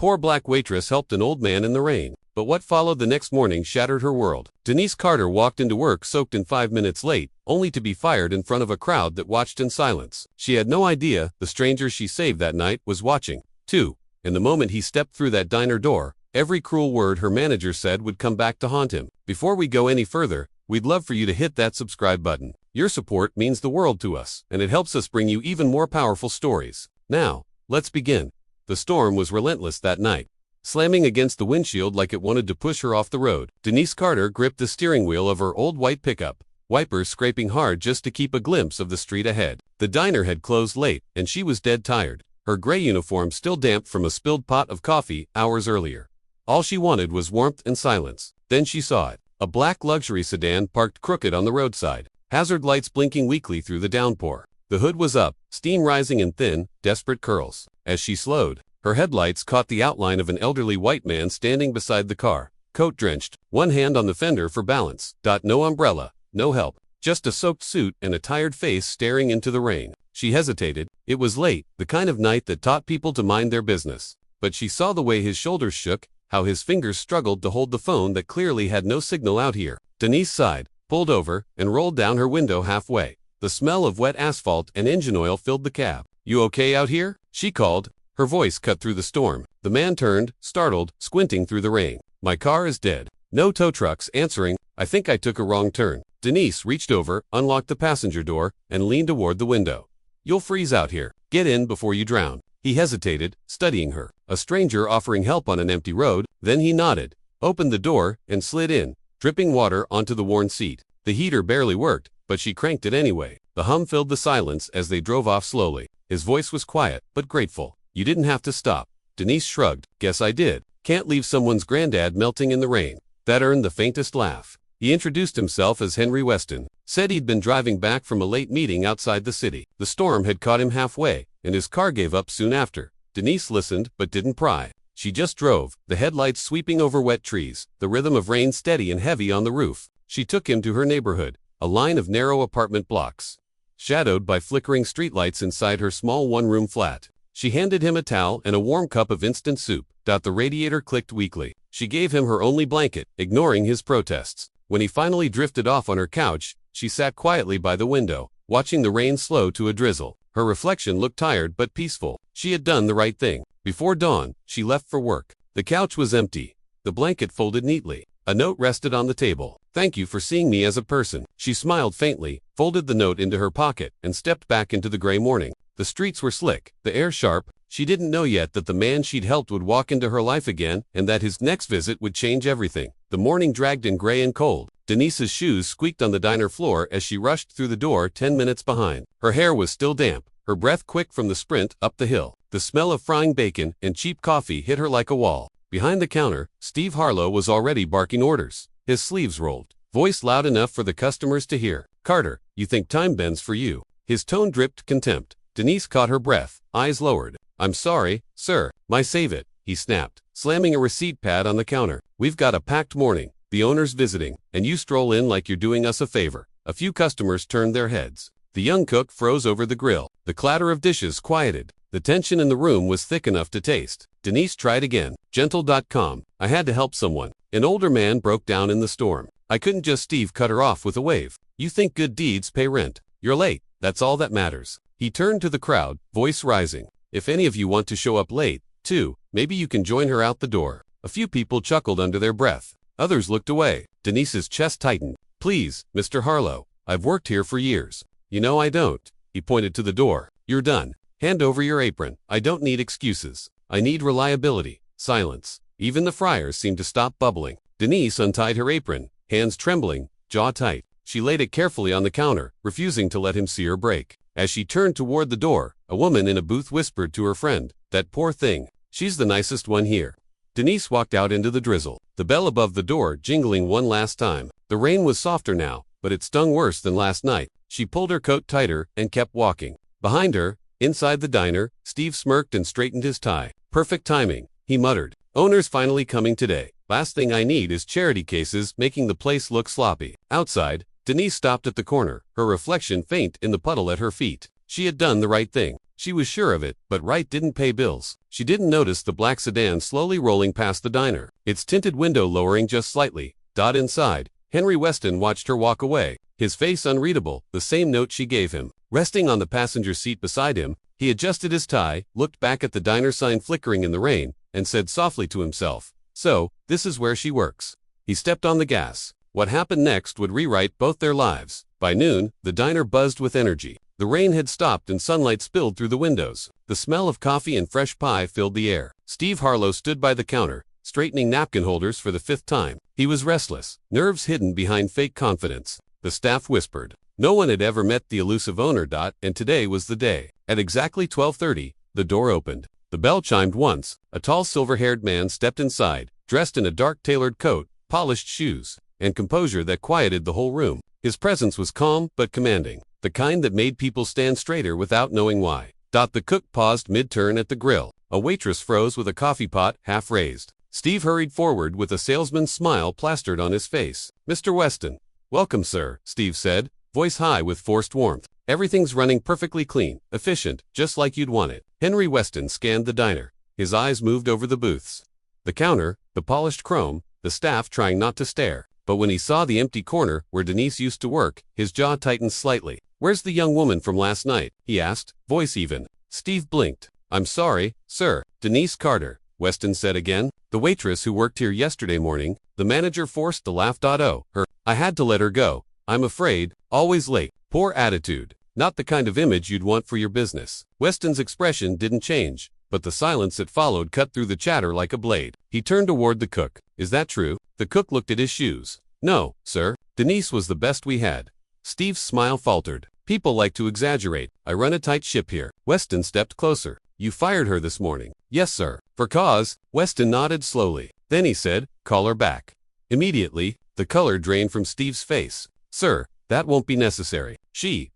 poor black waitress helped an old man in the rain. But what followed the next morning shattered her world. Denise Carter walked into work soaked in 5 minutes late, only to be fired in front of a crowd that watched in silence. She had no idea the stranger she saved that night was watching, too. And the moment he stepped through that diner door, every cruel word her manager said would come back to haunt him. Before we go any further, we'd love for you to hit that subscribe button. Your support means the world to us, and it helps us bring you even more powerful stories. Now, let's begin. The storm was relentless that night, slamming against the windshield like it wanted to push her off the road. Denise Carter gripped the steering wheel of her old white pickup, wipers scraping hard just to keep a glimpse of the street ahead. The diner had closed late, and she was dead tired, her gray uniform still damp from a spilled pot of coffee hours earlier. All she wanted was warmth and silence. Then she saw it. A black luxury sedan parked crooked on the roadside, hazard lights blinking weakly through the downpour. The hood was up, steam rising in thin, desperate curls. As she slowed, her headlights caught the outline of an elderly white man standing beside the car, coat drenched, one hand on the fender for balance. No umbrella, no help, just a soaked suit and a tired face staring into the rain. She hesitated. It was late, the kind of night that taught people to mind their business. But she saw the way his shoulders shook, how his fingers struggled to hold the phone that clearly had no signal out here. Denise sighed, pulled over, and rolled down her window halfway. The smell of wet asphalt and engine oil filled the cab. "You okay out here?" she called, her voice cut through the storm. The man turned, startled, squinting through the rain. "My car is dead. No tow trucks answering. I think I took a wrong turn." Denise reached over, unlocked the passenger door, and leaned toward the window. "You'll freeze out here. Get in before you drown." He hesitated, studying her. A stranger offering help on an empty road. Then he nodded, opened the door, and slid in, dripping water onto the worn seat. The heater barely worked, but she cranked it anyway. The hum filled the silence as they drove off slowly. His voice was quiet, but grateful. "You didn't have to stop." Denise shrugged. "Guess I did. Can't leave someone's granddad melting in the rain." That earned the faintest laugh. He introduced himself as Henry Weston. Said he'd been driving back from a late meeting outside the city. The storm had caught him halfway, and his car gave up soon after. Denise listened, but didn't pry. She just drove, the headlights sweeping over wet trees, the rhythm of rain steady and heavy on the roof. She took him to her neighborhood, a line of narrow apartment blocks, shadowed by flickering streetlights inside her small one-room flat. She handed him a towel and a warm cup of instant soup. The radiator clicked weakly. She gave him her only blanket, ignoring his protests. When he finally drifted off on her couch, she sat quietly by the window, watching the rain slow to a drizzle. Her reflection looked tired but peaceful. She had done the right thing. Before dawn, she left for work. The couch was empty, the blanket folded neatly. A note rested on the table. "Thank you for seeing me as a person." She smiled faintly, folded the note into her pocket, and stepped back into the gray morning. The streets were slick, the air sharp. She didn't know yet that the man she'd helped would walk into her life again, and that his next visit would change everything. The morning dragged in gray and cold. Denise's shoes squeaked on the diner floor as she rushed through the door 10 minutes behind. Her hair was still damp, her breath quick from the sprint up the hill. The smell of frying bacon and cheap coffee hit her like a wall. Behind the counter, Steve Harlow was already barking orders. His sleeves rolled, voice loud enough for the customers to hear. "Carter, you think time bends for you?" His tone dripped contempt. Denise caught her breath, eyes lowered. "I'm sorry, sir. My save it," he snapped, slamming a receipt pad on the counter. "We've got a packed morning. The owner's visiting, and you stroll in like you're doing us a favor." A few customers turned their heads. The young cook froze over the grill. The clatter of dishes quieted. The tension in the room was thick enough to taste. Denise tried again. Gentle.com. "I had to help someone." An older man broke down in the storm. "I couldn't just." Steve cut her off with a wave. "You think good deeds pay rent? You're late. That's all that matters." He turned to the crowd, voice rising. "If any of you want to show up late, too, maybe you can join her out the door." A few people chuckled under their breath. Others looked away. Denise's chest tightened. "Please, Mr. Harlow. I've worked here for years." "You know I don't." He pointed to the door. "You're done. Hand over your apron. I don't need excuses. I need reliability." Silence. Even the fryers seemed to stop bubbling. Denise untied her apron, hands trembling, jaw tight. She laid it carefully on the counter, refusing to let him see her break. As she turned toward the door, a woman in a booth whispered to her friend, "That poor thing. She's the nicest one here." Denise walked out into the drizzle, the bell above the door jingling one last time. The rain was softer now, but it stung worse than last night. She pulled her coat tighter and kept walking. Behind her, inside the diner, Steve smirked and straightened his tie. "Perfect timing," he muttered. "Owner's finally coming today. Last thing I need is charity cases making the place look sloppy." Outside, Denise stopped at the corner, her reflection faint in the puddle at her feet. She had done the right thing. She was sure of it, but Wright didn't pay bills. She didn't notice the black sedan slowly rolling past the diner, its tinted window lowering just slightly. Inside, Henry Weston watched her walk away, his face unreadable, the same note she gave him. Resting on the passenger seat beside him, he adjusted his tie, looked back at the diner sign flickering in the rain, and said softly to himself, "So, this is where she works." He stepped on the gas. What happened next would rewrite both their lives. By noon, the diner buzzed with energy. The rain had stopped and sunlight spilled through the windows. The smell of coffee and fresh pie filled the air. Steve Harlow stood by the counter, straightening napkin holders for the 5th time. He was restless, nerves hidden behind fake confidence. The staff whispered. No one had ever met the elusive owner. And today was the day. At exactly 12:30, the door opened. The bell chimed once. A tall silver-haired man stepped inside, dressed in a dark tailored coat, polished shoes, and composure that quieted the whole room. His presence was calm but commanding, the kind that made people stand straighter without knowing why. The cook paused mid-turn at the grill. A waitress froze with a coffee pot half raised. Steve hurried forward with a salesman's smile plastered on his face. "Mr. Weston." "Welcome, sir," Steve said, voice high with forced warmth. "Everything's running perfectly clean, efficient, just like you'd want it." Henry Weston scanned the diner. His eyes moved over the booths. The counter, the polished chrome, the staff trying not to stare. But when he saw the empty corner where Denise used to work, his jaw tightened slightly. "Where's the young woman from last night?" he asked, voice even. Steve blinked. "I'm sorry, sir." "Denise Carter," Weston said again. "The waitress who worked here yesterday morning." The manager forced the laugh. "Oh, her. I had to let her go. I'm afraid. Always late. Poor attitude. Not the kind of image you'd want for your business." Weston's expression didn't change, but the silence that followed cut through the chatter like a blade. He turned toward the cook. "Is that true?" The cook looked at his shoes. "No, sir. Denise was the best we had." Steve's smile faltered. "People like to exaggerate. I run a tight ship here." Weston stepped closer. "You fired her this morning?" "Yes, sir." "For cause?" Weston nodded slowly. Then he said, "Call her back." Immediately, the color drained from Steve's face. "Sir, that won't be necessary."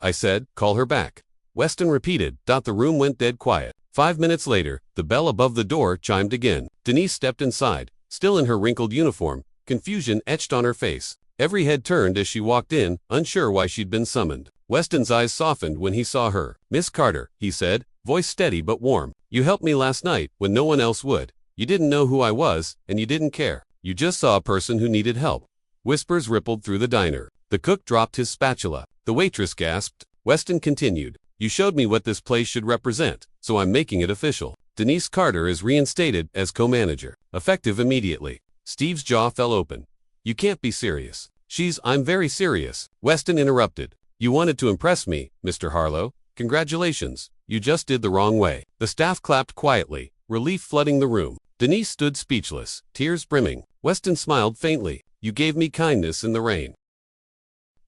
I said, "Call her back." Weston repeated. The room went dead quiet. 5 minutes later, the bell above the door chimed again. Denise stepped inside, still in her wrinkled uniform, confusion etched on her face. Every head turned as she walked in, unsure why she'd been summoned. Weston's eyes softened when he saw her. "Miss Carter," he said, voice steady but warm. "You helped me last night when no one else would. You didn't know who I was, and you didn't care. You just saw a person who needed help." Whispers rippled through the diner. The cook dropped his spatula. The waitress gasped. Weston continued. "You showed me what this place should represent, so I'm making it official. Denise Carter is reinstated as co-manager, effective immediately." Steve's jaw fell open. "You can't be serious." I'm very serious," Weston interrupted. "You wanted to impress me, Mr. Harlow. Congratulations. You just did the wrong way." The staff clapped quietly, relief flooding the room. Denise stood speechless, tears brimming. Weston smiled faintly. "You gave me kindness in the rain.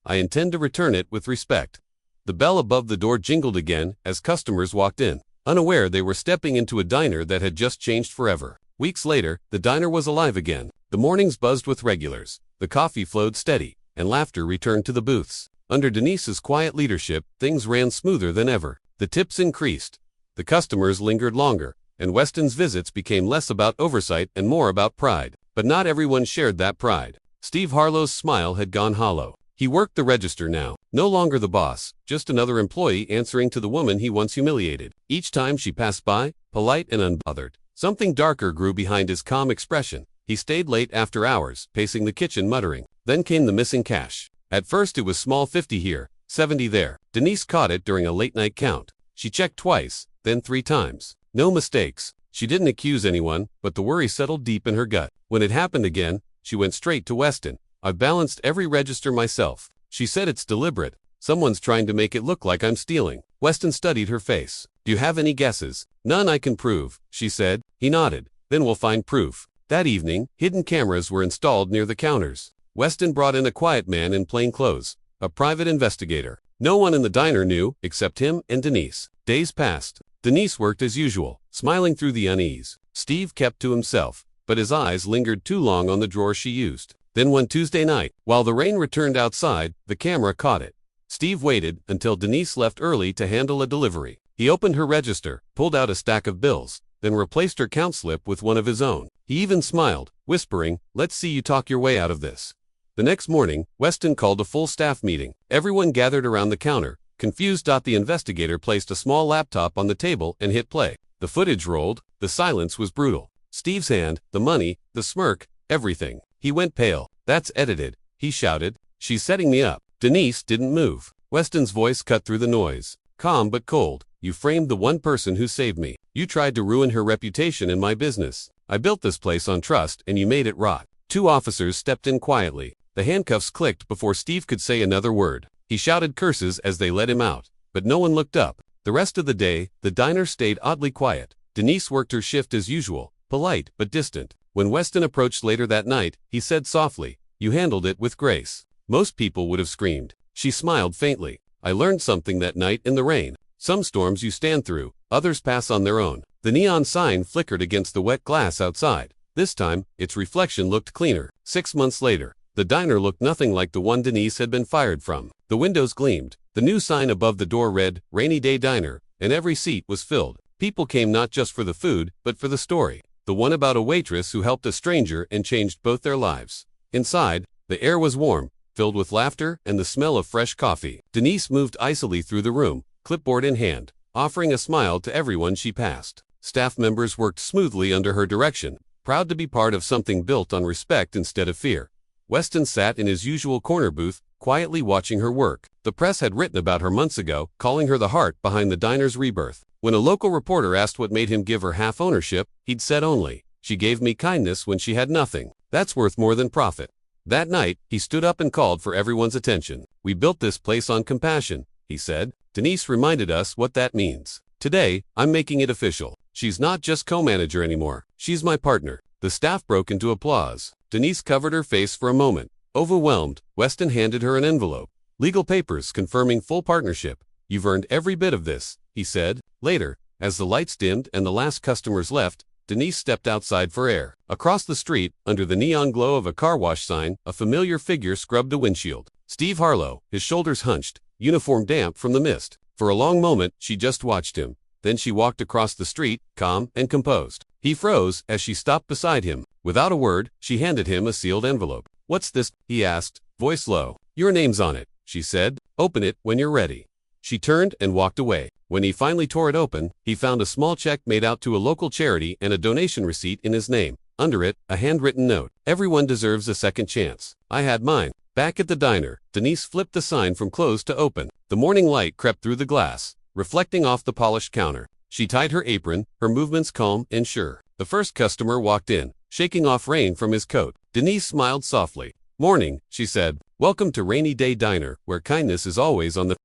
I intend to return it with respect." The bell above the door jingled again as customers walked in, unaware they were stepping into a diner that had just changed forever. Weeks later, the diner was alive again. The mornings buzzed with regulars, the coffee flowed steady, and laughter returned to the booths. Under Denise's quiet leadership, things ran smoother than ever. The tips increased. The customers lingered longer, and Weston's visits became less about oversight and more about pride. But not everyone shared that pride. Steve Harlow's smile had gone hollow. He worked the register now, no longer the boss, just another employee answering to the woman he once humiliated. Each time she passed by, polite and unbothered, something darker grew behind his calm expression. He stayed late after hours, pacing the kitchen muttering. Then came the missing cash. At first it was small, 50 here, 70 there. Denise caught it during a late-night count. She checked twice, then 3 times. No mistakes. She didn't accuse anyone, but the worry settled deep in her gut. When it happened again, she went straight to Weston. "I've balanced every register myself." She said, "It's deliberate. Someone's trying to make it look like I'm stealing." Weston studied her face. "Do you have any guesses?" "None I can prove," she said. He nodded. "Then we'll find proof." That evening, hidden cameras were installed near the counters. Weston brought in a quiet man in plain clothes, a private investigator. No one in the diner knew, except him and Denise. Days passed. Denise worked as usual, smiling through the unease. Steve kept to himself, but his eyes lingered too long on the drawer she used. Then one Tuesday night, while the rain returned outside, the camera caught it. Steve waited until Denise left early to handle a delivery. He opened her register, pulled out a stack of bills, then replaced her count slip with one of his own. He even smiled, whispering, "Let's see you talk your way out of this." The next morning, Weston called a full staff meeting. Everyone gathered around the counter, Confused. The investigator placed a small laptop on the table and hit play. The footage rolled. The silence was brutal. Steve's hand, the money, the smirk, everything. He went pale. "That's edited," he shouted. "She's setting me up." Denise didn't move. Weston's voice cut through the noise. Calm but cold. "You framed the one person who saved me. You tried to ruin her reputation and my business. I built this place on trust and you made it rot." Two officers stepped in quietly. The handcuffs clicked before Steve could say another word. He shouted curses as they let him out, but no one looked up. The rest of the day, the diner stayed oddly quiet. Denise worked her shift as usual, polite but distant. When Weston approached later that night, he said softly, "You handled it with grace." Most people would have screamed. She smiled faintly. "I learned something that night in the rain. Some storms you stand through, others pass on their own." The neon sign flickered against the wet glass outside. This time, its reflection looked cleaner. 6 months later, the diner looked nothing like the one Denise had been fired from. The windows gleamed. The new sign above the door read, "Rainy Day Diner," and every seat was filled. People came not just for the food, but for the story. The one about a waitress who helped a stranger and changed both their lives. Inside, the air was warm, filled with laughter and the smell of fresh coffee. Denise moved icily through the room, clipboard in hand, offering a smile to everyone she passed. Staff members worked smoothly under her direction, proud to be part of something built on respect instead of fear. Weston sat in his usual corner booth, quietly watching her work. The press had written about her months ago, calling her the heart behind the diner's rebirth. When a local reporter asked what made him give her half ownership, he'd said only, "She gave me kindness when she had nothing. That's worth more than profit." That night, he stood up and called for everyone's attention. "We built this place on compassion," he said. Denise reminded us what that means. "Today, I'm making it official. She's not just co-manager anymore. She's my partner." The staff broke into applause. Denise covered her face for a moment. Overwhelmed, Weston handed her an envelope. "Legal papers confirming full partnership. You've earned every bit of this," he said. Later, as the lights dimmed and the last customers left, Denise stepped outside for air. Across the street, under the neon glow of a car wash sign, a familiar figure scrubbed a windshield. Steve Harlow, his shoulders hunched, uniform damp from the mist. For a long moment, she just watched him. Then she walked across the street, calm and composed. He froze as she stopped beside him. Without a word, she handed him a sealed envelope. "What's this?" he asked, voice low. "Your name's on it," she said. "Open it when you're ready." She turned and walked away. When he finally tore it open, he found a small check made out to a local charity and a donation receipt in his name. Under it, a handwritten note. "Everyone deserves a second chance. I had mine." Back at the diner, Denise flipped the sign from closed to open. The morning light crept through the glass, reflecting off the polished counter. She tied her apron, her movements calm and sure. The first customer walked in, shaking off rain from his coat. Denise smiled softly. "Morning," she said. "Welcome to Rainy Day Diner, where kindness is always on the